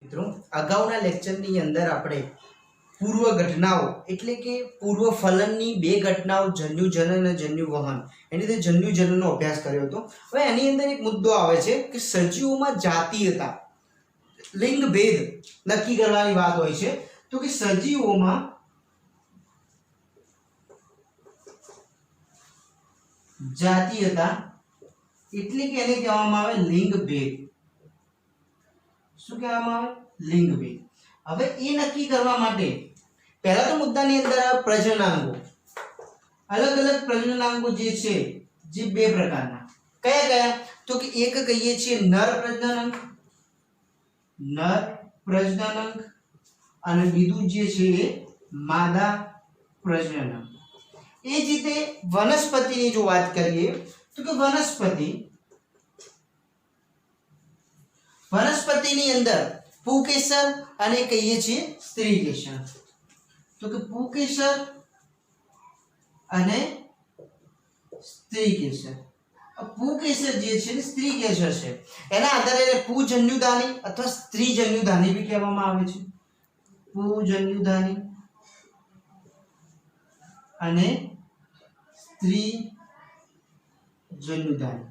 મિત્રો અગાઉના લેક્ચરની અંદર આપણે પૂર્વ ઘટનાઓ એટલે કે પૂર્વ ફલનની બે ઘટનાઓ જન્યુજનન અને જન્યુવહન એની રીતે જન્યુજનનનો અભ્યાસ કર્યો હતો। હવે એની અંદર એક મુદ્દો આવે છે કે સજીવોમાં જાતીયતા લિંગ ભેદ નક્કી કરવાની વાત હોય છે। તો કે સજીવોમાં જાતીયતા એટલે કે એને કહેવામાં આવે લિંગ ભેદ। શું કહેવામાં આવે? લિંગ ભેદ। હવે એ નક્કી કરવા માટે પહેલા તો મુદ્દાની અંદર પ્રજનનાંગો, અલગ અલગ પ્રજનનાંગો જે છે જે બે પ્રકારના કયા કયા? તો કે એક કહીએ છીએ નર પ્રજનનાંગ, અને બીજું જે છે એ માદા પ્રજનનાંગ। એ જ રીતે વનસ્પતિની જો વાત કરીએ તો કે વનસ્પતિની અંદર પુંકેસર અને કહીએ છીએ સ્ત્રીકેસર। તો કે પુંકેસર અને સ્ત્રીકેસર। પુંકેસર જે છે ને સ્ત્રીકેસર છે, એના આધારે પુજન્યુધાની અથવા સ્ત્રીજન્યુધાની બી કહેવામાં આવે છે। પુજન્યુધાની અને સ્ત્રીજન્યુધાની।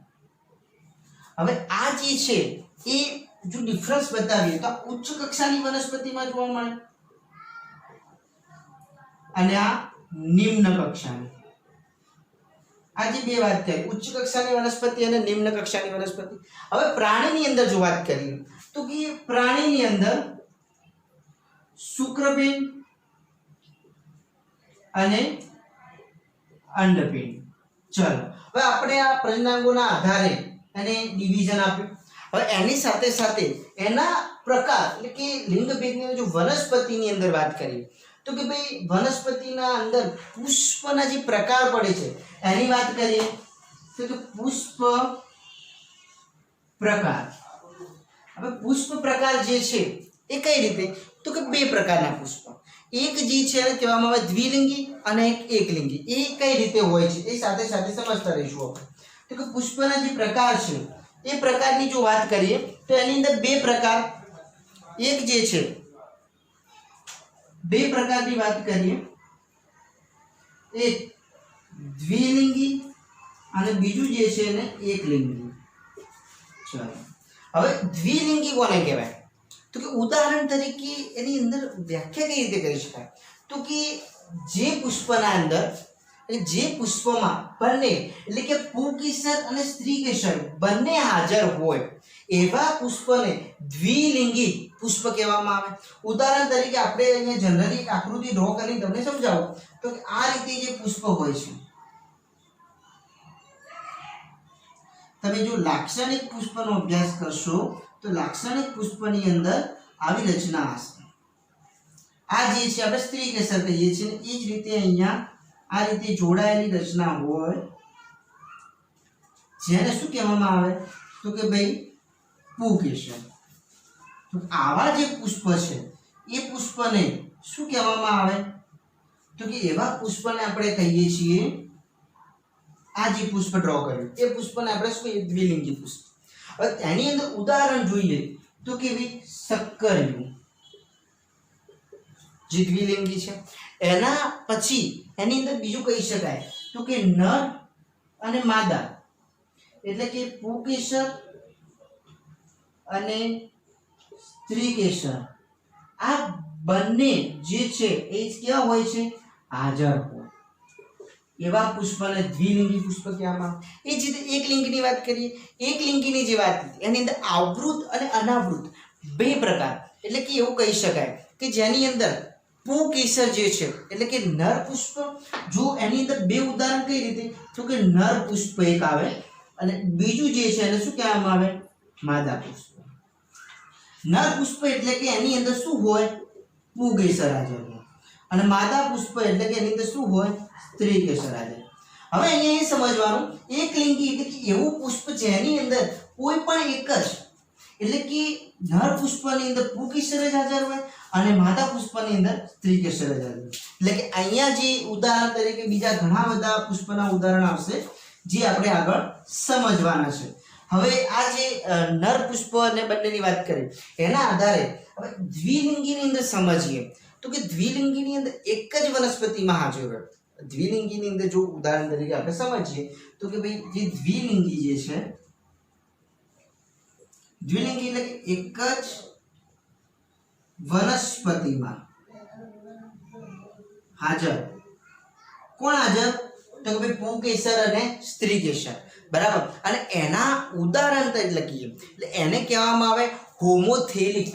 હવે આ જે છે એ જો ડિફરન્સ બતાવીએ તો ઉચ્ચ કક્ષાની વનસ્પતિમાં જોવા મળે અને આ નિમ્ન કક્ષાની। આ જે બે વાત કરી ઉચ્ચ કક્ષાની વનસ્પતિ અને નિમ્ન કક્ષાની વનસ્પતિ। હવે પ્રાણીની અંદર જો વાત કરીએ તો કે પ્રાણીની અંદર શુક્રપિંડ અને અંડપિંડ। ચલો હવે આપણે આ પ્રજનનાંગોના આધારે એને ડિવિઝન આપ્યું। હવે એની સાથે સાથે એના પ્રકાર એટલે કે લિંગ ભેદની જો વનસ્પતિની અંદર વાત કરીએ તો કે ભાઈ વનસ્પતિના અંદર પુષ્પના જે પ્રકાર પડે છે એની વાત કરીએ તો કે પુષ્પ પ્રકાર। હવે પુષ્પ પ્રકાર જે છે એ કઈ રીતે? તો કે બે પ્રકારના પુષ્પ, એક જે છે એને કહેવામાં આવે દ્વિલિંગી અને એક એકલિંગી। એ કઈ રીતે હોય છે એ સાથે સાથે સમજતા રહીશું આપણે। તો કે પુષ્પના જે પ્રકાર છે એ પ્રકારની જો વાત કરીએ તો એની અંદર બે પ્રકાર, એક જે છે બે પ્રકારની વાત કરીએ, એક દ્વિલિંગી અને બીજું જે છે એને એકલિંગી। ચલો હવે દ્વિલિંગી કોને કહેવાય? તો કે ઉદાહરણ તરીકે એની અંદર વ્યાખ્યા કઈ રીતે કરી શકાય? તો કે જે પુષ્પના અંદર જે પુષ્પમાં બંને એટલે કે પુંકેસર અને સ્ત્રીકેસર બંને હાજર હોય એવા પુષ્પને દ્વિલિંગી પુષ્પ કહેવામાં આવે। ઉદાહરણ તરીકે આપણે અહીંયા જનરલી આકૃતિ ડ્રો કરીને તમને સમજાવું તો કે આ રીતે જે પુષ્પ હોય છે, તમે જો લાક્ષણિક પુષ્પનો અભ્યાસ કરશો તો લાક્ષણિક પુષ્પની અંદર આવી રચના હશે। આ જે છે આપણે સ્ત્રીકેસર કહીએ છીએ, એ જ રીતે અહીંયા આ રીતે જોડાયેલી રચના હોય જેને શું કહેવામાં આવે? તો કે ભાઈ પુંકેસર। તો આવા જે પુષ્પ છે એ પુષ્પને શું કહેવામાં આવે? તો કે એવા પુષ્પને આપણે કહીએ છીએ, આ જે પુષ્પ ડ્રો કર્યું એ પુષ્પને આપણે શું કહીએ? દ્વિલિંગી પુષ્પ। હવે એની અંદર ઉદાહરણ જોઈએ તો કે ભાઈ શક્કરિયું જે દ્વિલિંગી છે। એના પછી એની અંદર બીજું કહી શકાય તો કે નર અને માદા એટલે કે પુંકેસર અને સ્ત્રીકેસર। આ બંને જે છે એ કેવા હોય છે? હાજર હોય એવા પુષ્પને દ્વિલિંગી પુષ્પ કહેવામાં આવે। એ જ રીતે એકલિંગીની વાત કરીએ, એકલિંગીની જે વાત એની અંદર આવૃત અને અનાવૃત બે પ્રકાર એટલે કે એવું કહી શકાય કે જેની અંદર પુંકેસર જે છે એટલે કે નર પુષ્પ, જો એની અંદર બે ઉદાહરણ કઈ રીતે? તો કે નર પુષ્પ એક આવે અને બીજું જે છે એને શું કહેવામાં આવે? માદા પુષ્પ। નર પુષ્પ એટલે કે એની અંદર શું હોય? પુંકેસર હાજર હોય અને માદા પુષ્પ એટલે કે એની અંદર શું હોય? સ્ત્રીકેસર હાજર। હવે અહીંયા એ સમજવાનું એકલિંગી એટલે કે એવું પુષ્પ જેની અંદર કોઈ પણ એક જ એટલે કે નર પુષ્પની અંદર પુંકેસર જ હાજર હોય અને માદા પુષ્પની અંદર સ્ત્રીકેસર જ હાજર હોય। એટલે કે અહીંયા જે ઉદાહરણ તરીકે બીજા ઘણા બધા પુષ્પના ઉદાહરણ આવશે જે આપણે આગળ સમજવાના છે। હવે આ જે નર પુષ્પ અને બંનેની વાત કરી એના આધારે હવે દ્વિલિંગીની અંદર સમજીએ તો કે દ્વિલિંગીની અંદર એક જ વનસ્પતિમાં હાજર હોય. દ્વિલિંગીની અંદર જો ઉદાહરણ તરીકે આપણે સમજીએ તો કે ભાઈ જે દ્વિલિંગી જે છે, દ્વિલિંગી એટલે કે એક જ વનસ્પતિમાં હાજર. કોણ હાજર? તો કે ભાઈ પુંકેસર અને સ્ત્રીકેસર. બરાબર. અને એના ઉદાહરણ તરીકે લખીએ એટલે એને કહેવામાં આવે હોમોથેલિક.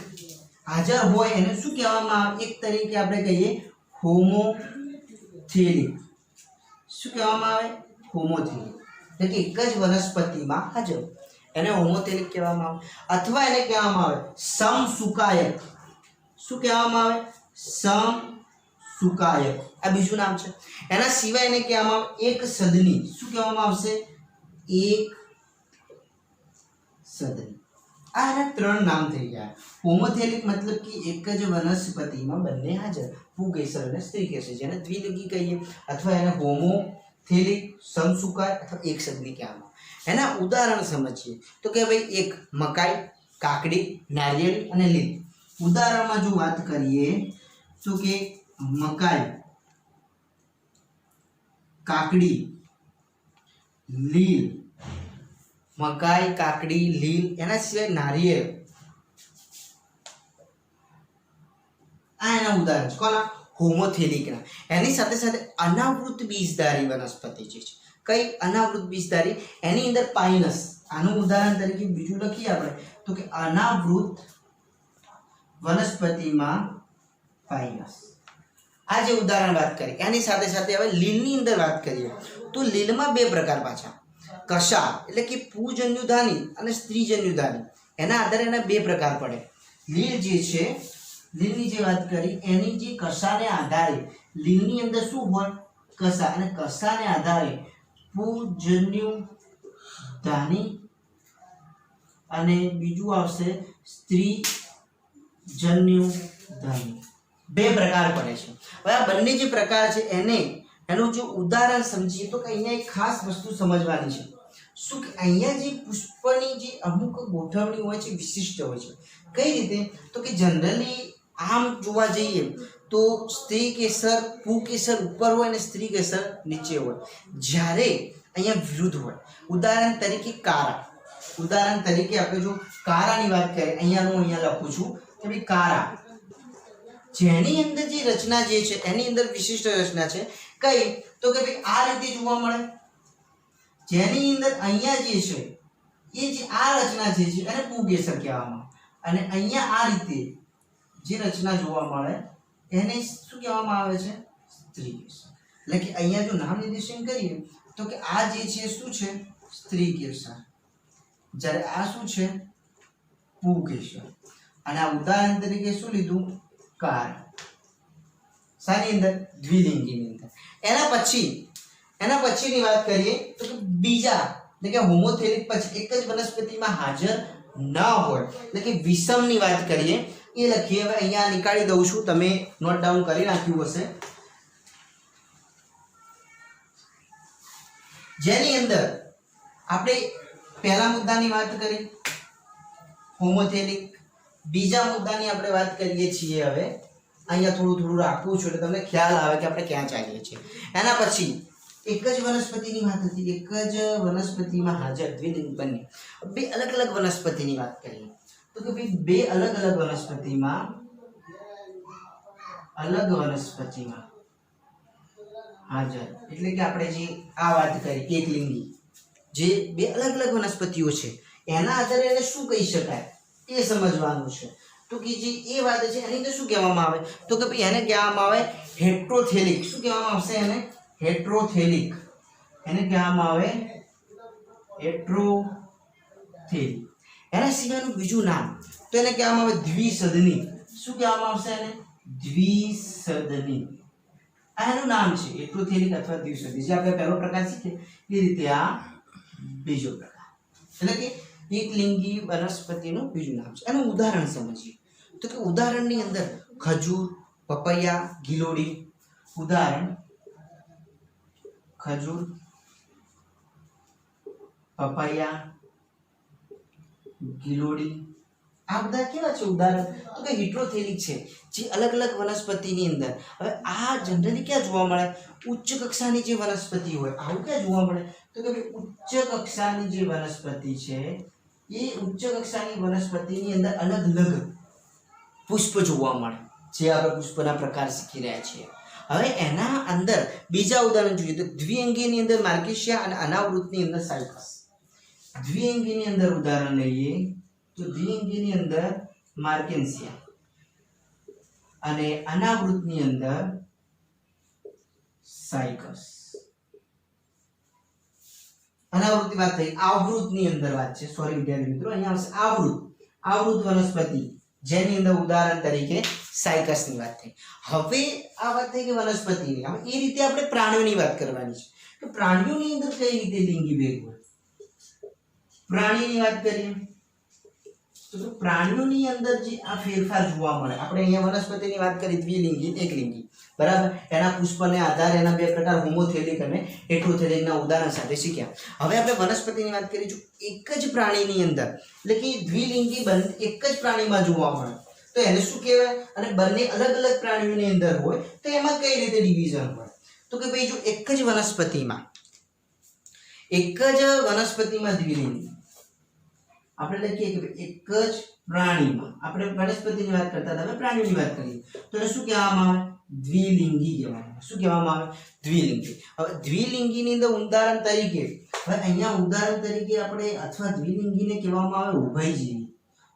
હાજર હોય એને શું કહેવામાં આવે? એક તરીકે આપણે કહીએ હોમોથેલિક. શું કહેવામાં આવે? હોમોથેલિક. એટલે કે એક જ વનસ્પતિમાં હાજર એને હોમોથેલિક કહેવામાં આવે. અથવા એને કહેવામાં આવે સમસુકાયક. શું કહેવામાં આવે? સમસુકાયક. આ બીજું નામ છે. એના સિવાય એને કહેવામાં આવે એક સદની. શું કહેવામાં આવશે? એક સદની. આ એના ત્રણ નામ થઈ ગયા. હોમોથેલિક મતલબ કે એક જ વનસ્પતિમાં બંને હાજર, પુંકેસર અને સ્ત્રીકેસર, જેને દ્વિલિંગી કહીએ. અથવા એને હોમોથેલિક, સમસુકાય અથવા એક સદની કહેવામાં. એના ઉદાહરણ સમજીએ તો કે ભાઈ એક મકાઈ, કાકડી, નારિયેળી અને લીલ. ઉદાહરણમાં જો વાત કરીએ તો કે મકાઈ, કાકડી, લીલ. મકાઈ, કાકડી, લીલ. એના સિવાય નારિયેળ. આ એના ઉદાહરણ છે. કોના? હોમોથેલિકના. એની સાથે સાથે અનાવૃત બીજધારી વનસ્પતિ છે. કઈ? અનાવૃત બીજધારી. એની અંદર પાઇનસ. આનું ઉદાહરણ તરીકે બીજું લખીએ આપણે તો કે અનાવૃત વનસ્પતિમાં પાઇનસ. આ જે ઉદાહરણ વાત કરી એની સાથે સાથે હવે લીલની અંદર વાત કરીએ તો લીલમાં બે પ્રકાર પાછા. કશા એટલે કે પુંજન્યુધાની અને સ્ત્રીજન્યુધાની. એના આધારે એના બે પ્રકાર પડે. લીલ જે છે, લીલની જે વાત કરી એની જે કશાને આધારે લીલની અંદર શું હોય? કશા. અને કશાને આધારે પુંજન્યુધાની અને બીજું આવશે સ્ત્રીજન્યુધાની. બે પ્રકાર પડે છે. હવે આ બંને જે પ્રકાર છે એનું જો ઉદાહરણ સમજીએ તો કે અહીંયા એક ખાસ વસ્તુ સમજવાની છે. શું કે અહીંયા જે પુષ્પની જે અમુક ગોઠવણી હોય છે વિશિષ્ટ હોય છે. કઈ રીતે? તો કે જનરલી આમ જોવા જઈએ તો સ્ત્રીકેસર, પુંકેસર ઉપર હોય અને સ્ત્રીકેસર નીચે હોય. જ્યારે અહીંયા વિરુદ્ધ હોય. ઉદાહરણ તરીકે કારા. ઉદાહરણ તરીકે આપણે જો કારાની વાત કરીએ, અહીંયા લખું છું કે ભાઈ કારા, જેની અંદર જે રચના જે છે એની અંદર વિશિષ્ટ રચના છે. કઈ? તો કે ભાઈ આ રીતે જોવા મળે. જેની અંદર અહીંયા જે છે એ જે આ રચના જે છે એને પુંકેસર કહેવામાં આવે. અને અહીંયા આ રીતે જે રચના જોવા મળે એને શું કહેવામાં આવે છે? સ્ત્રીકેસર. એટલે કે અહીંયા જો નામ નિર્દેશન કરીએ તો કે આ જે છે શું છે? સ્ત્રીકેસર. જ્યારે આ શું છે? પુંકેસર. અને આ ઉદાહરણ તરીકે શું લીધું? કાર. શાની અંદર? દ્વિલિંગીની અંદર. એના પછીની વાત કરીએ તો કે બીજા એટલે કે હોમોથેલિક પછી એક જ વનસ્પતિમાં હાજર ન હોય એટલે કે વિષમની વાત કરીએ એ લખીએ. હવે અહીંયા નીકાળી દઉં છું, તમે નોટ ડાઉન કરી નાખ્યું હશે. જેની અંદર આપણે પહેલા મુદ્દાની વાત કરી હોમોથેલિક. બીજા મુદ્દાની આપણે વાત કરીએ છીએ. હવે અહીંયા થોડું રાખવું છું એટલે તમને ખ્યાલ આવે કે આપણે ક્યાં ચાલીએ છીએ. એના પછી એક જ વનસ્પતિની વાત હતી. એક જ વનસ્પતિમાં હાજર દ્વિલિંગ બંને. બે અલગ અલગ વનસ્પતિની વાત કરીએ તો કે ભાઈ બે અલગ અલગ વનસ્પતિમાં હાજર એટલે કે આપણે જે આ વાત કરી એકલિંગી, જે બે અલગ અલગ વનસ્પતિઓ છે એના આધારે એને શું કહી શકાય એ સમજવાનું છે. તો કે જે એ વાત છે એની અંદર શું કહેવામાં આવે તો કે ભાઈ એને કહેવામાં આવે હેટ્રોથેલિક. શું કહેવામાં આવશે એને? હેટ્રોથેલિક. એને કહેવામાં આવે હેટ્રોથેલિક. એના સિવાયનું બીજું નામ તો એને કહેવામાં આવે દ્વિસદની. શું કહેવામાં આવશે એને? દ્વિસદની. આ એનું નામ છે હેટ્રોથેલિક અથવા દ્વિસદની. જે આપણે પહેલો પ્રકાર શીખ્યો એ રીતે આ બીજો પ્રકાર. એટલે કે એકલિંગી વનસ્પતિનું બીજું નામ છે. એનું ઉદાહરણ સમજીએ તો કે ઉદાહરણની અંદર ખજૂર, પપૈયા, ગિલોડી. ઉદાહરણ ખજૂર, પપૈયા, ગિલોડી આ બધા કેવા છે ઉદાહરણ તો કે હિટ્રોથેલિક છે જે અલગ અલગ વનસ્પતિની અંદર હવે આ જનરલી ક્યાં જોવા મળે ઉચ્ચ કક્ષાની જે વનસ્પતિ હોય આવું ક્યાં જોવા મળે તો કે ભાઈ ઉચ્ચ કક્ષાની જે વનસ્પતિ છે એ ઉચ્ચ કક્ષાની વનસ્પતિની અંદર અલગ અલગ પુષ્પ જોવા મળે જે આપણે પુષ્પના પ્રકાર શીખી રહ્યા છીએ હવે એના અંદર બીજા ઉદાહરણ જોઈએ તો દ્વિઅંગીની અંદર માર્કેશિયા અને અનાવૃતની અંદર સાયકસ દ્વિઅંગીની અંદર ઉદાહરણ લઈએ તો દ્વિઅંગીની અંદર માર્કેન્સિયા અને અનાવૃતની અંદર સાયકસ અનાવૃતની વાત થઈ આવૃતની અંદર વાત છે સોરી વિદ્યાર્થી મિત્રો અહીંયા આવશે આવૃત વનસ્પતિ જેની અંદર ઉદાહરણ તરીકે સાયકસની વાત થઈ હવે આ વાત થઈ કે વનસ્પતિની હવે એ રીતે આપણે પ્રાણીઓની વાત કરવાની છે તો પ્રાણીઓની અંદર કઈ રીતે લિંગી ભેદ હોય પ્રાણીની વાત કરીએ તો પ્રાણીઓની અંદર જે આ ફેરફાર જોવા મળે આપણે અહીંયા વનસ્પતિની વાત કરી દ્વિલિંગી એકલિંગી બરાબર એના પુષ્પને આધારે એના બે પ્રકાર હોમોથેલિક અને હેટરોથેલિકના ઉદાહરણ સાથે શીખ્યા હવે આપણે વનસ્પતિની વાત કરીશું એક જ પ્રાણીની અંદર એટલે કે દ્વિલિંગી એક જ પ્રાણીમાં જોવા મળે તો એને શું કહેવાય અને બંને અલગ અલગ પ્રાણીઓની અંદર હોય તો એમાં કઈ રીતે ડિવિઝન હોય તો કે ભાઈ જો એક જ વનસ્પતિમાં દ્વિલિંગી આપણે લખીએ કે એક જ પ્રાણીમાં આપણે વનસ્પતિની વાત કરતા હતા હવે પ્રાણીઓની વાત કરીએ તો એને શું કહેવામાં આવે દ્વિલિંગી કહેવામાં આવે શું કહેવામાં આવે દ્વિલિંગી હવે દ્વિલિંગીની અંદર ઉદાહરણ તરીકે હવે અહીંયા ઉદાહરણ તરીકે આપણે અથવા દ્વિલિંગીને કહેવામાં આવે ઉભયજીવી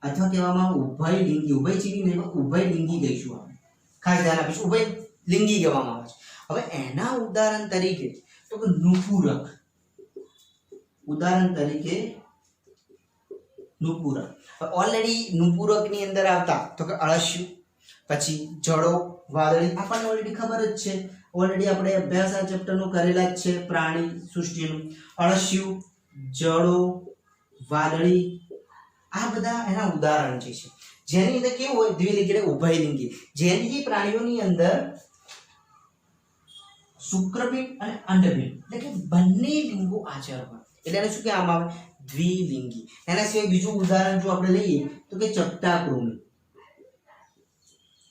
અથવા કહેવામાં આવે ઉભયલિંગી ઉભયજીવી નહીં ઉભયલિંગી કહીશું આપણે ખાસ ધ્યાન આપીશું ઉભયલિંગી કહેવામાં આવે છે હવે એના ઉદાહરણ તરીકે તો કે નુપુરક ઉદાહરણ તરીકે નુપુરક ઓલરેડી નુપુરકની અંદર આવતા તો કે અળસિયું પછી જડો વાદળી આપણને ઓલરેડી ખબર જ છે ઓલરેડી આપણે અભ્યાસ આ ચેપ્ટરનું કરેલા જ છે પ્રાણી સૃષ્ટિનું અળસિયું જડો વાદળી આ બધા એના ઉદાહરણ છે જેની અંદર કેવું હોય દ્વિલિંગી એટલે ઉભયલિંગી જેની પ્રાણીઓની અંદર શુક્રપિંડ અને અંડપિંડ એટલે કે બંને લિંગો હાજર હોય એટલે એને શું કહેવામાં આવે દ્વિલિંગી એના સિવાય બીજું ઉદાહરણ જો આપણે લઈએ તો કે ચપટાકૃમિ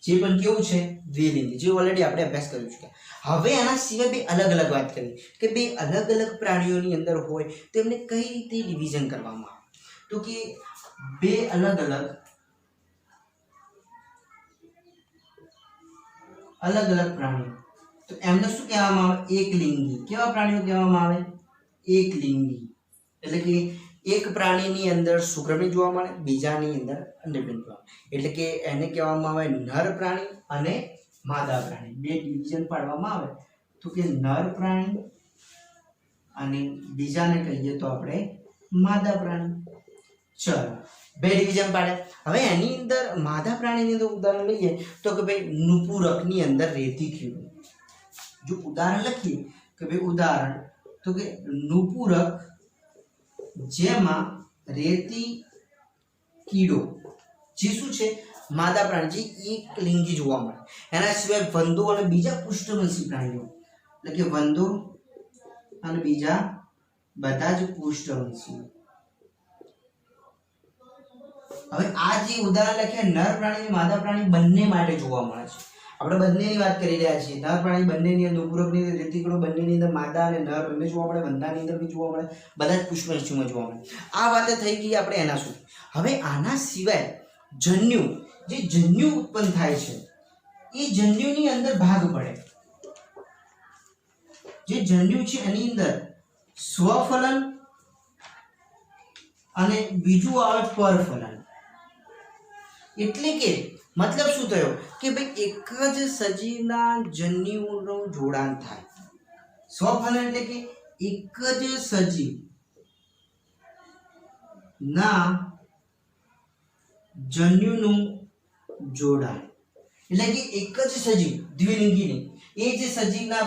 જે પણ કેવું છે દ્વિલિંગી જે ઓલરેડી આપણે અભ્યાસ કર્યો છે હવે આના સિવાય બે અલગ અલગ વાત કરીએ કે બે અલગ અલગ પ્રાણીઓની અંદર હોય તેમને કઈ રીતે ડિવિઝન કરવામાં આવે તો કે બે અલગ અલગ પ્રાણીઓ તો એમને શું કહેવામાં આવે એકલિંગી કેવા પ્રાણીઓ કહેવામાં આવે એકલિંગી એટલે કે એક પ્રાણીની અંદર શુક્રપિંડ જોવા મળે બીજાની અંદર અંડપિંડ જોવા મળે એટલે કે એને કહેવામાં આવે નર પ્રાણી અને માદા પ્રાણી બે ડિવિઝન પાડવામાં આવે તો કે નર પ્રાણી અને બીજાને કહીએ તો આપણે માદા પ્રાણી ચલો બે ડિવિઝન પાડે હવે એની અંદર માદા પ્રાણીની અંદર ઉદાહરણ લઈએ તો કે ભાઈ નુપુરકની અંદર રેતી કીડો જો ઉદાહરણ લખીએ કે ભાઈ ઉદાહરણ તો કે નુપુરક જેમાં રેતી કીડો જે શું છે માદા પ્રાણી જે એક લિંગી જોવા મળે એના સિવાય વંદો અને બીજા પૃષ્ઠવંશી પ્રાણીઓ એટલે કે વંદો અને બીજા બધા જ પૃષ્ઠવંશી હવે આ જે ઉદાહરણ લખ્યા નર પ્રાણી અને માદા પ્રાણી બંને માટે જોવા મળે છે આપણે બંનેની વાત કરી રહ્યા છીએ નર પ્રાણી બંનેની અંદર નુપુરકની અંદર રેતી કીડો બંનેની અંદર માદા અને નર બંને જોવા મળે વંદાની અંદર બી જોવા મળે બધા જ પુષ્પવંશીમાં જોવા મળે આ વાત થઈ ગઈ આપણે એના સુધી હવે આના સિવાય જન્યુ જે જન્યુ ઉત્પન્ન થાય છે એ જન્યુની અંદર ભાગ પડે જે જન્યુ છે એની અંદર સ્વફલન અને બીજું આવે પરફલન એટલે કે મતલબ શું થયો કે ભાઈ એક જ સજીવના જન્યુનું જોડાણ થાય સ્વફલન એટલે કે એક જ સજીવ ના જન્યુનું જોડાણ એટલે કે એક જ સજીવ દ્વિલિંગીની એ જે સજીવના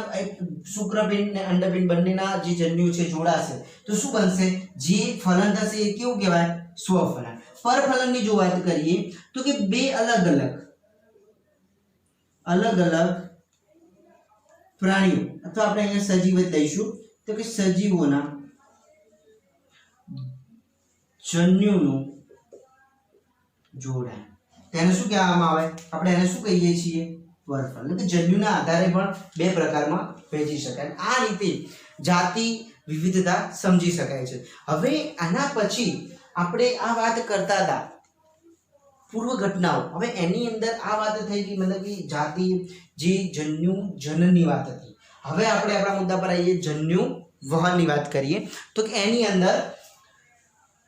શુક્રપિંડ અને અંડપિંડ બંનેના જે જન્યુ છે જોડાશે તો શું બનશે જે ફલન થશે એ કેવું કહેવાય સ્વફલન પરફલનની જો વાત કરીએ તો કે બે અલગ અલગ પ્રાણીઓ અથવા આપણે અહીંયા સજીવ જ લઈશું તો કે સજીવોના જન્યુનું જોડાણ. તેને શું કહેવામાં આવે? આપણે એને શું કહીએ છીએ? વર્ગફળ. એટલે કે જન્યુના આધારે પણ બે પ્રકારમાં વહેંચી શકાય. આ રીતે જાતિ વિવિધતા સમજી શકાય છે. હવે આના પછી આપણે આ વાત કરતા હતા પૂર્વ ઘટનાઓ. હવે એની અંદર આ વાત થઈ ગઈ, મતલબ કે જાતિ જે જન્યુ જનનની વાત હતી. હવે આપણે આપણા મુદ્દા પર આવીએ, જન્યુ વહનની વાત કરીએ. તો કે એની અંદર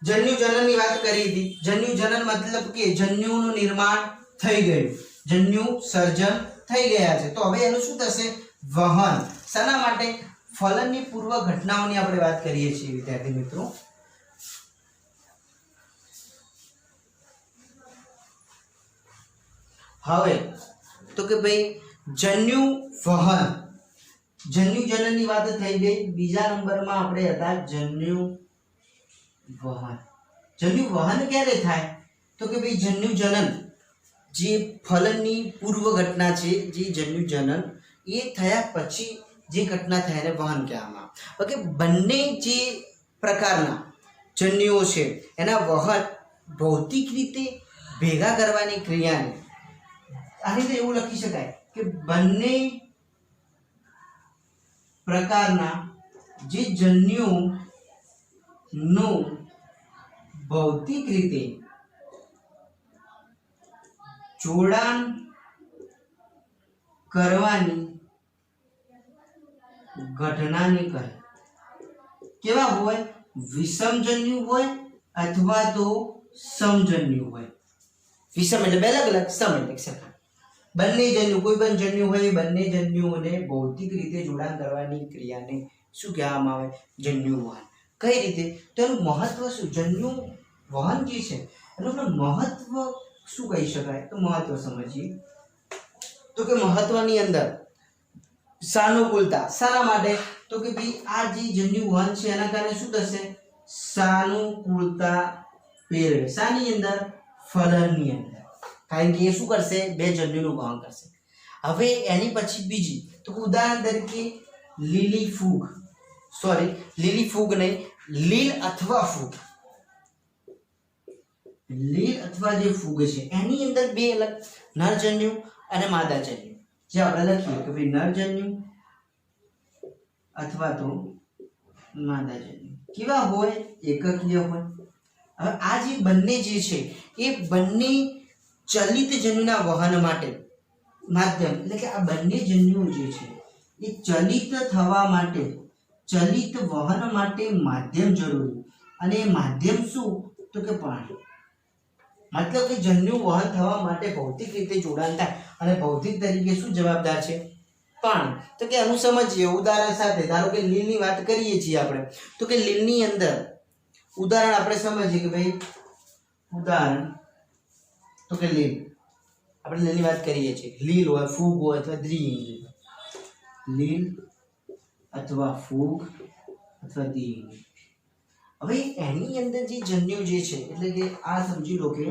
જન્યુ જનનની વાત કરી હતી. જન્યુ જનન મતલબ કે જન્યુનું નિર્માણ થઈ ગયું, જન્યુ સર્જન થઈ ગયા છે. તો હવે એનું શું થશે? વહન. શાના માટે? ફલનની પૂર્વ ઘટનાઓની આપણે વાત કરીએ છીએ વિદ્યાર્થી મિત્રો. હવે તો કે ભાઈ જન્યુ વહન, જન્યુ જનનની વાત થઈ ગઈ. બીજા નંબરમાં આપણે હતા જન્યુ વહન. જન્યુ વહન ક્યારે થાય? તો કે ભાઈ જન્યુ જનન જે ફલનની પૂર્વ ઘટના છે, જે જન્યુ જનન એ થયા પછી જે ઘટના થાય એને વહન કહેવામાં આવે. ઓકે, બંને જે પ્રકારના જન્યુઓ છે એના વહન ભૌતિક રીતે ભેગા કરવાની ક્રિયાને આ રીતે એવું લખી શકાય કે બંને પ્રકારના જે જન્યુનું ભૌતિક રીતે જોડાણ કરવાની ઘટનાને કહે. કેવા હોય? વિષમજન્યુ હોય અથવા તો સમજન્યુ હોય. વિષમ એટલે બે અલગ અલગ, સમ એટલે સરખા. બંને જન્યુ, કોઈ પણ જન્યુ હોય, બંને જન્યુઓને ભૌતિક રીતે જોડાણ કરવાની ક્રિયાને શું કહેવામાં આવે? જન્યુ વહન. કઈ રીતે? તો એનું મહત્વ શું? જન્યુ વહન જે છે એનું મહત્વ શું કહી શકાય? તો મહત્વ સમજીએ. તો કે મહત્વની અંદર સાનુકૂળતા. શાના માટે? તો કે ભાઈ આ જે જન્યુ વહન છે એના કારણે શું થશે? સાનુકૂળતા પેરવે. શાની અંદર? ફલનની અંદર. કારણ કે એ શું કરશે? બે જન્યુનું વહન કરશે. હવે એની પછી બીજી, તો ઉદાહરણ તરીકે લીલી ફૂગ, લીલી ફૂગ નહીં, લીલ અથવા ફૂગ. લીલ અથવા જે ફૂગ છે એની અંદર બે અલગ, નરજન્યુ અને માદાજન્યુ. જે આપણે લખીએ કે ભાઈ નરજન્યુ અથવા તો માદાજન્યુ. કેવા હોય? એકકીય હોય. હવે આ જે બંને જે છે એ બંને ચલિત જન્યુના વહન માટે માધ્યમ, એટલે કે આ બંને જન્યુઓ જે છે એ ચલિત થવા માટે, ચલિત વહન માટે માધ્યમ જરૂરી. અને એ માધ્યમ શું? તો કે પાણી. મતલબ કે જન્યુ વહન થવા માટે ભૌતિક રીતે જોડાણ થાય અને ભૌતિક તરીકે શું જવાબદાર છે? પાણી. તો કે એનું સમજીએ ઉદાહરણ સાથે. ધારો કે લીલની વાત કરીએ છીએ આપણે, તો કે લીલની અંદર ઉદાહરણ આપણે સમજીએ કે ભાઈ ઉદાહરણ તો કે લીલ, આપણે લીલની વાત કરીએ છીએ. લીલ હોય, ફૂગ હોય અથવા દ્વિલિંગી. લીલ અથવા ફૂગ અથવા દ્વિલિંગી. હવે એની અંદર જે જન્યુ જે છે, એટલે કે આ સમજી લો કે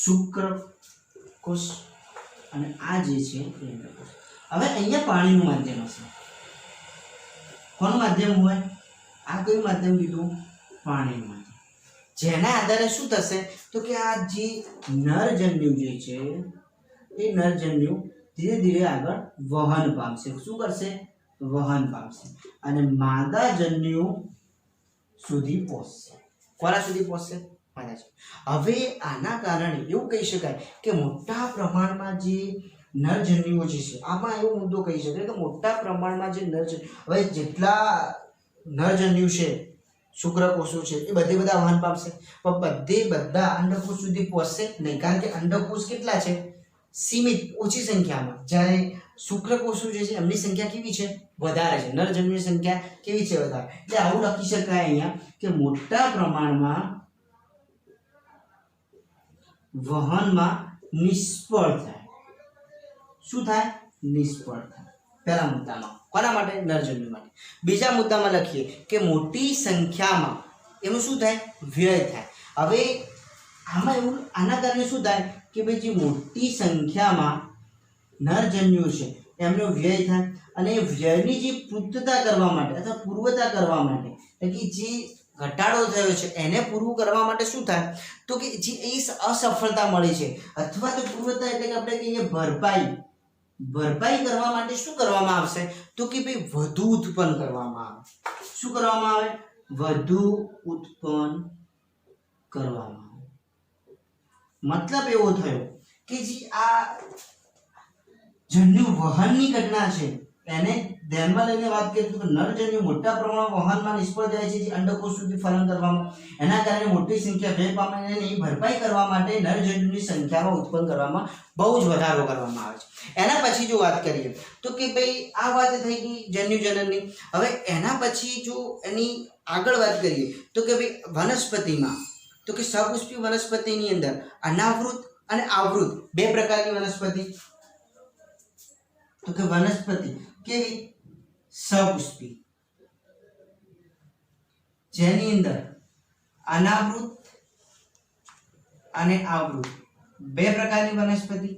શુક્રકોષ અને આ જે છે અંડકોષ. હવે અહીંયા પાણીનું માધ્યમ હશે. કોનું માધ્યમ હોય? આ કયું માધ્યમ કીધું? પાણીનું માધ્યમ. જેના આધારે શું થશે? તો કે આ જે નરજન્યુ જે છે એ નરજન્યુ ધીરે ધીરે આગળ વહન પામશે. શું કરશે? વહન પામશે અને માદાજન્યુ સુધી પહોંચશે. કોના સુધી પહોંચશે? માદાજન્યુ. હવે આના કારણે એવું કહી શકાય કે મોટા પ્રમાણમાં જે નરજન્યુઓ જે છે, આમાં એવો મુદ્દો કહી શકાય કે મોટા પ્રમાણમાં જે નરજન્યુ, હવે જેટલા નરજન્યુ છે, શુક્રકોષો છે, એ બધા વહન પામશે. પણ બધા અંડકોષ સુધી પહોંચશે નહીં. કારણ કે અંડકોષ કેટલા છે? સીમિત, ઓછી સંખ્યામાં. જ્યારે શુક્રકોષો જે છે એમની સંખ્યા કેવી છે? વધારે છે. નરજન્યુની સંખ્યા કેવી છે? વધારે. એટલે આવું લખી શકાય અહીંયા કે મોટા પ્રમાણમાં વહનમાં નિષ્ફળ થાય. શું થાય? નિષ્ફળ થાય. પહેલા મુદ્દામાં કોના માટે? નરજન્યુ માટે. બીજા મુદ્દામાં લખીએ કે મોટી સંખ્યામાં એનું શું થાય? વ્યય થાય. હવે આમાં એવું, આના કારણે શું થાય કે ભાઈ જે મોટી સંખ્યામાં નરજન્યુ છે એમનો વ્યય થાય અને એ વ્યયની જે પૂર્તતા કરવા માટે અથવા પૂર્વતા કરવા માટે, એટલે કે જે ઘટાડો થયો છે એને પૂરું કરવા માટે શું થાય તો કે જે એ અસફળતા મળી છે અથવા તો પૂર્વતા એટલે કે આપણે કહીએ ભરપાઈ કરવા માટે શું કરવામાં આવશે તો કે ભાઈ વધુ ઉત્પન્ન કરવામાં આવે. શું કરવામાં આવે? વધુ ઉત્પન્ન કરવામાં આવે. મતલબ એવો થયો કે જે આ જન્યુ વહનની ઘટના છે એને ધ્યાનમાં લઈને વાત કરીએ તો નરજન્યુ મોટા પ્રમાણમાં વહનમાં નિષ્ફળ જાય છે જે અંડકોષ સુધી ફલન કરવામાં, એના કારણે મોટી સંખ્યા ભેદ પામે અને એની ભરપાઈ કરવા માટે નરજન્યુની સંખ્યામાં ઉત્પન્ન કરવામાં બહુ જ વધારો કરવામાં આવે છે. એના પછી જો વાત કરીએ તો કે ભાઈ આ વાત થઈ ગઈ જન્યુજનનની. હવે એના પછી જો એની આગળ વાત કરીએ તો કે ભાઈ વનસ્પતિમાં તો કે સપુષ્પી વનસ્પતિની અંદર અનાવૃત અને આવૃત બે પ્રકારની વનસ્પતિ. તો કે વનસ્પતિ કેવી? સપુષ્પી, જેની અંદર અનાવૃત અને આવૃત બે પ્રકારની વનસ્પતિ.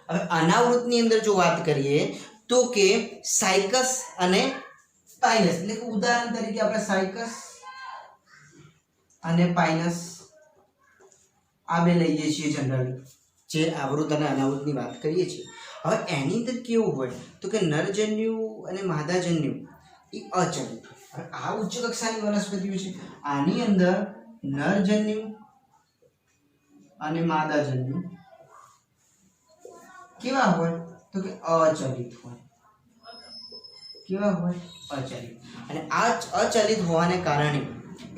હવે અનાવૃતની અંદર જો વાત કરીએ તો કે સાયકસ અને પાઇનસ, એટલે કે ઉદાહરણ તરીકે આપણે સાયકસ અને પાઇનસ આ બે લઈએ છીએ જનરલી, જે આવૃત અને અનાવૃતની વાત કરીએ છીએ. હવે એની અંદર કેવું હોય તો કે નરજન્યુ અને માદાજન્યુ એ અચલિત. હવે આ ઉચ્ચ કક્ષાની વનસ્પતિઓ છે, આની અંદર નરજન્યુ અને માદાજન્યુ કેવા હોય તો કે અચલિત હોય. કેવા હોય? અચલિત. અને આ અચલિત હોવાને કારણે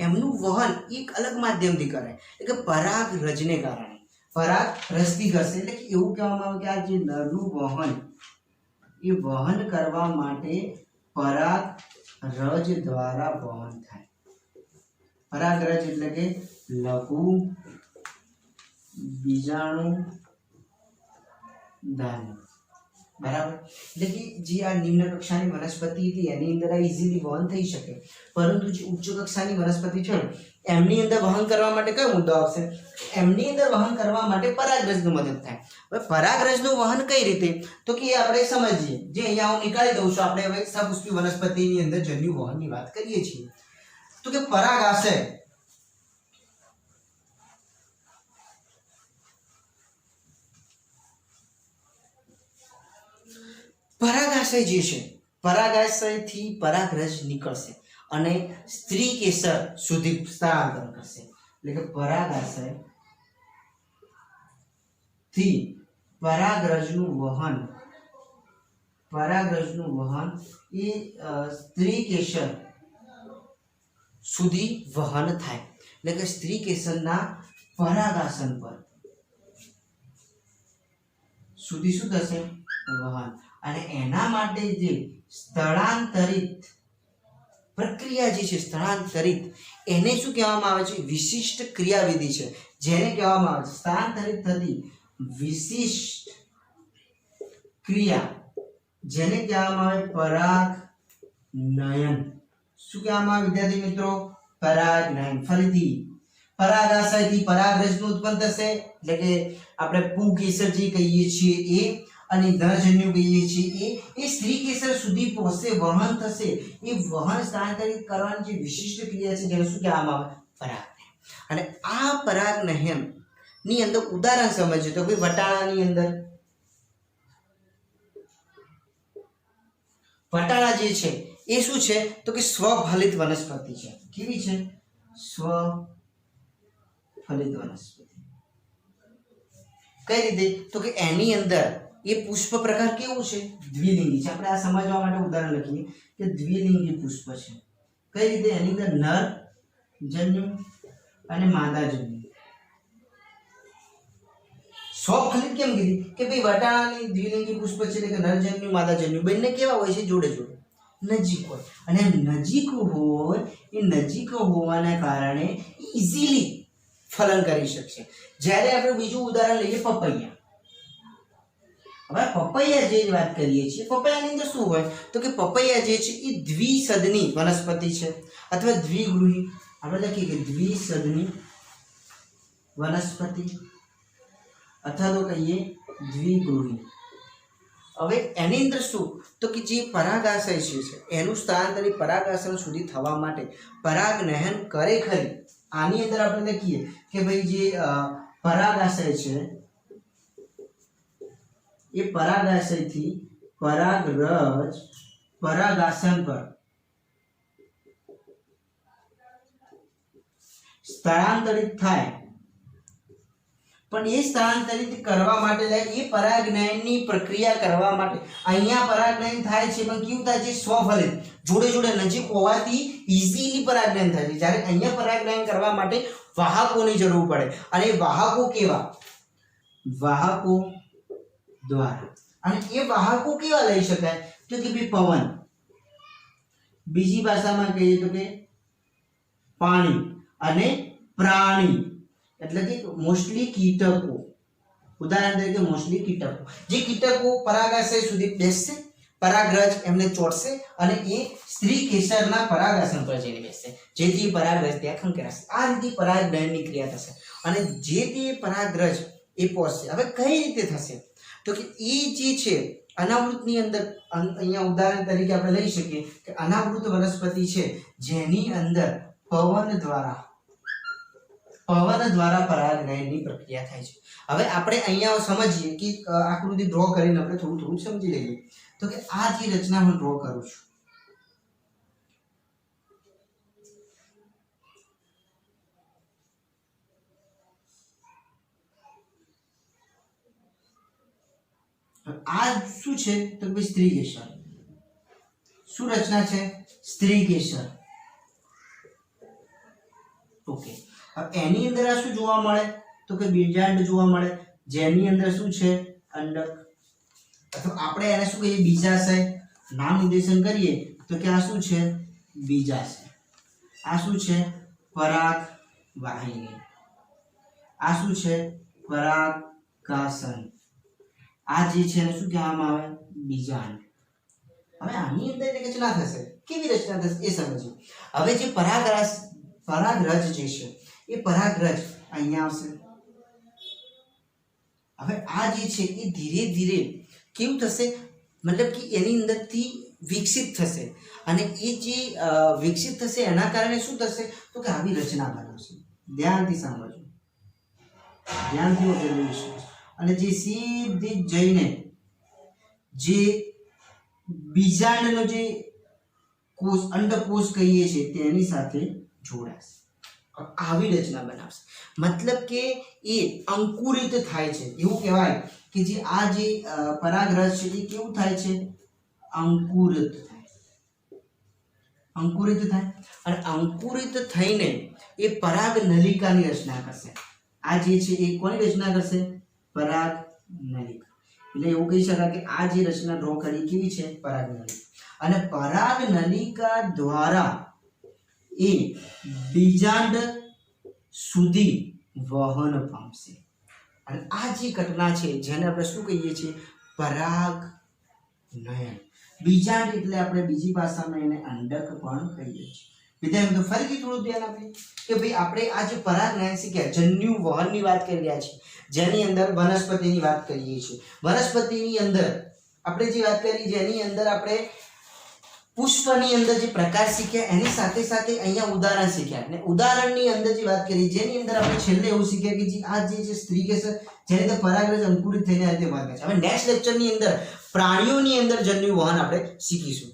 એમનું વહન એક અલગ માધ્યમથી કરાય, એટલે કે પરાગરજને કારણે. પરાગરજથી કરશે એટલે કે એવું કહેવામાં આવે કે આ જે નરનું વહન એ વહન કરવા માટે પરાગરજ દ્વારા વહન થાય. પરાગરજ એટલે કે લઘુ બીજાણુ દાની. બરાબર? એટલે કે જે આ નિમ્ન કક્ષાની વનસ્પતિ હતી એની અંદર આ ઇઝીલી વહન થઈ શકે, પરંતુ જે ઉચ્ચ કક્ષાની વનસ્પતિ છે એમની અંદર વહન કરવા માટે કયો મુદ્દો આવશે? એમની અંદર વહન કરવા માટે પરાગરજનું મદદ થાય. હવે પરાગરજનું વહન કઈ રીતે તો કે આપણે સમજીએ, જે અહીંયા હું નીકાળી દઉં છું. આપણે હવે સપુષ્પી વનસ્પતિની અંદર જન્યુ વહનની વાત કરીએ છીએ તો કે પરાગાશય જે છે પરાગાશયથી પરાગરજ નીકળશે અને સ્ત્રી કેસર સુધી સ્થળાંતર કરશે. એટલે કે પરાગાશય થી પરાગરજનું વહન એ સ્ત્રી કેસર સુધી વહન થાય. એટલે કે સ્ત્રી કેસરના પરાગાસન પર સુધી શું થશે? વહન. અને એના માટે જે સ્થળાંતરિત પ્રક્રિયા જે છે સ્થળાંતરિત એને શું કહેવામાં આવે છે? વિશિષ્ટ ક્રિયાવિધિ છે, જેને કહેવામાં આવે છે સ્થળાંતરિત થતી વિશિષ્ટ ક્રિયા, જેને કહેવામાં આવે પરાગનયન. શું કહેવામાં આવે વિદ્યાર્થી મિત્રો? પરાગનયન. ફરીથી પરાગાશયથી પરાગરજનું ઉત્પન્ન થશે, એટલે કે આપણે પુંકેસર જે કહીએ છીએ એ, અને નરજન્યુ કહીએ છીએ એ સ્ત્રી કેસર સુધી પહોંચશે, વહન થશે. એ વહન સ્થળાંતરિત કરવાની જે વિશિષ્ટ ક્રિયા છે જેને શું કહેવામાં આવે? પરાગનયન. અને આ પરાગનયન ની અંદર ઉદાહરણ સમજીએ તો ભાઈ વટાણાની અંદર વટાણા જે છે એ શું છે તો કે સ્વફલિત વનસ્પતિ છે. કેવી છે? સ્વફલિત વનસ્પતિ. કઈ રીતે તો કે એની અંદર એ પુષ્પ પ્રકાર કેવું છે? દ્વિલિંગી છે. આપણે આ સમજવા માટે ઉદાહરણ લખીએ કે દ્વિલિંગી પુષ્પ છે. કઈ રીતે? એની અંદર નર જન્યુ અને માદા જન્યુ. સ્વફલિત કેમ કીધી? કે ભાઈ વટાણાની દ્વિલિંગી પુષ્પ છે, એટલે કે નરજન્યુ માદાજન્યુ બંને કેવા હોય છે? જોડે જોડે નજીક હોય. અને નજીક હોય એ નજીક હોવાના કારણે ઇઝીલી ફલન કરી શકશે. જ્યારે આપણે બીજું ઉદાહરણ લઈએ પપૈયા. હવે પપૈયા જે વાત કરીએ છીએ, પપૈયાની અંદર શું હોય તો કે પપૈયા જે છે એ દ્વિસદની વનસ્પતિ છે અથવા દ્વિગૃહી. આપણે લખીએ કે દ્વિસદની વનસ્પતિ અથવા તો કહીએ દ્વિગૃહી. હવે એની અંદર શું તો કે જે પરાગાશય છે એનું સ્થળાંતર પરાગાસન સુધી થવા માટે પરાગનયન કરે ખરી. આની અંદર આપણે લખીએ કે ભાઈ જે પરાગાશય છે એ પરાગાશયથી પરાગરજ પરાગાસન પર સ્થળાંતરિત થાય. પણ એ સ્થળાંતરિત કરવા માટે એ પરાગનયનની પ્રક્રિયા કરવા માટે અહીંયા પરાગનયન થાય છે પણ કેવું થાય છે સ્વફલિત જોડે જોડે નજીક હોવાથી ઈઝીલી પરાગનયન થાય છે. જ્યારે અહીંયા પરાગનયન કરવા માટે વાહકોની જરૂર પડે અને એ વાહકો કેવા વાહકો દ્વારા. અને એ વાહકો કેવા લઈ શકાય તો કે ભાઈ પવન, બીજી ભાષામાં કહીએ તો કે પાણી અને પ્રાણી એટલે કે મોસ્ટલી કીટકો. ઉદાહરણ તરીકે મોસ્ટલી કીટકો, જે કીટકો પરાગાશય સુધી બેસશે, પરાગરજ એમને ચોટશે અને એ સ્ત્રી કેસરના પરાગાસન પર જઈને બેસશે, જેથી પરાગરજ ત્યાં ખંખેરાશે. આ રીતે પરાગનયનની ક્રિયા થશે અને જે તે પરાગરજ એ પહોંચશે. હવે કઈ રીતે થશે તો કે એ જે છે અનાવૃતની અંદર, અહીંયા ઉદાહરણ તરીકે આપણે લઈ શકીએ કે અનાવૃત વનસ્પતિ છે જેની અંદર પવન દ્વારા પરાગનયનની પ્રક્રિયા થાય છે. હવે આપણે અહીંયા સમજીએ કે આકૃતિ ડ્રો કરીને આપણે થોડું થોડું સમજી લઈએ. તો કે આ જે રચના હું ડ્રો કરું છું, આ શું છે તો કે સ્ત્રી કેસર. શું રચના છે? સ્ત્રી કેસર. ઓકે, હવે એની અંદર આ શું જોવા મળે તો કે બીજાંડ જોવા મળે, જેની અંદર શું છે અંડક, અથવા આપણે એને શું કહીએ બીજાશય. નામ નિર્દેશન કરીએ તો કે આ શું છે બીજાશય. આ શું છે પરાગ વાહિની. આ શું છે પરાગાસન. આ જે છે એને શું કહેવામાં આવે બીજાંડ. હવે આની અંદર રચના થશે, કેવી રચના થશે એ સમજીએ. હવે જે પરાગરજ જે છે એ પરાગરજ અહીંયા આવશે. હવે આ જે છે એ ધીરે ધીરે કેવું થશે, મતલબ કે એની અંદરથી વિકસિત થશે અને એ જે વિકસિત થશે એના કારણે શું થશે તો કે આવી રચના બનાવશે. ધ્યાનથી સાંભળજો, ધ્યાનથી ઓબ્ઝર્વેશન. અને જે સીધી જઈને જે બીજાંડનો જે કોષ અંડકોષ કહીએ છીએ તેની સાથે જોડાશે, આવી રચના બનાવશે. મતલબ કે એ અંકુરિત થાય છે. એવું કહેવાય કે જે આ જે પરાગરજ છે એ કેવું થાય છે અંકુરિત થાય. અંકુરિત થાય અને અંકુરિત થઈને એ પરાગ નલિકાની રચના કરશે. આ જે છે એ કોની રચના કરશે પરાગ નલિકા. એટલે એવું કહી શકાય કે આ જે રચના ડ્રો કરી કેવી છે પરાગ નલિકા. અને પરાગ નલિકા દ્વારા એ બીજાંડ સુધી વહન પામશે. અને આ જે ઘટના છે જેને આપણે શું કહીએ છીએ પરાગનયન. બીજાંડ એટલે આપણે બીજી ભાષામાં એને અંડક પણ કહીએ છીએ. વિદ્યાર્થીઓ ફરીથી થોડું ધ્યાન આપીએ કે ભાઈ આપણે આ જે પરાગનયન શીખ્યા, જન્યુ વહનની વાત કરી રહ્યા છીએ, જેની અંદર વનસ્પતિની વાત કરીએ છીએ. વનસ્પતિની અંદર આપણે જે વાત કરી જેની અંદર આપણે પુષ્પની અંદર જે પ્રકાર શીખ્યા એની સાથે સાથે અહીંયા ઉદાહરણ શીખ્યા. અને ઉદાહરણની અંદર જે વાત કરી જેની અંદર આપણે છેલ્લે એવું શીખ્યા કે જે આ જે સ્ત્રી કેસર જેની અંદર પરાગરજ અંકુરિત થઈને આ રીતે વહન કરે છે. હવે નેક્સ્ટ લેક્ચરની અંદર પ્રાણીઓની અંદર જન્યુ વહન આપણે શીખીશું.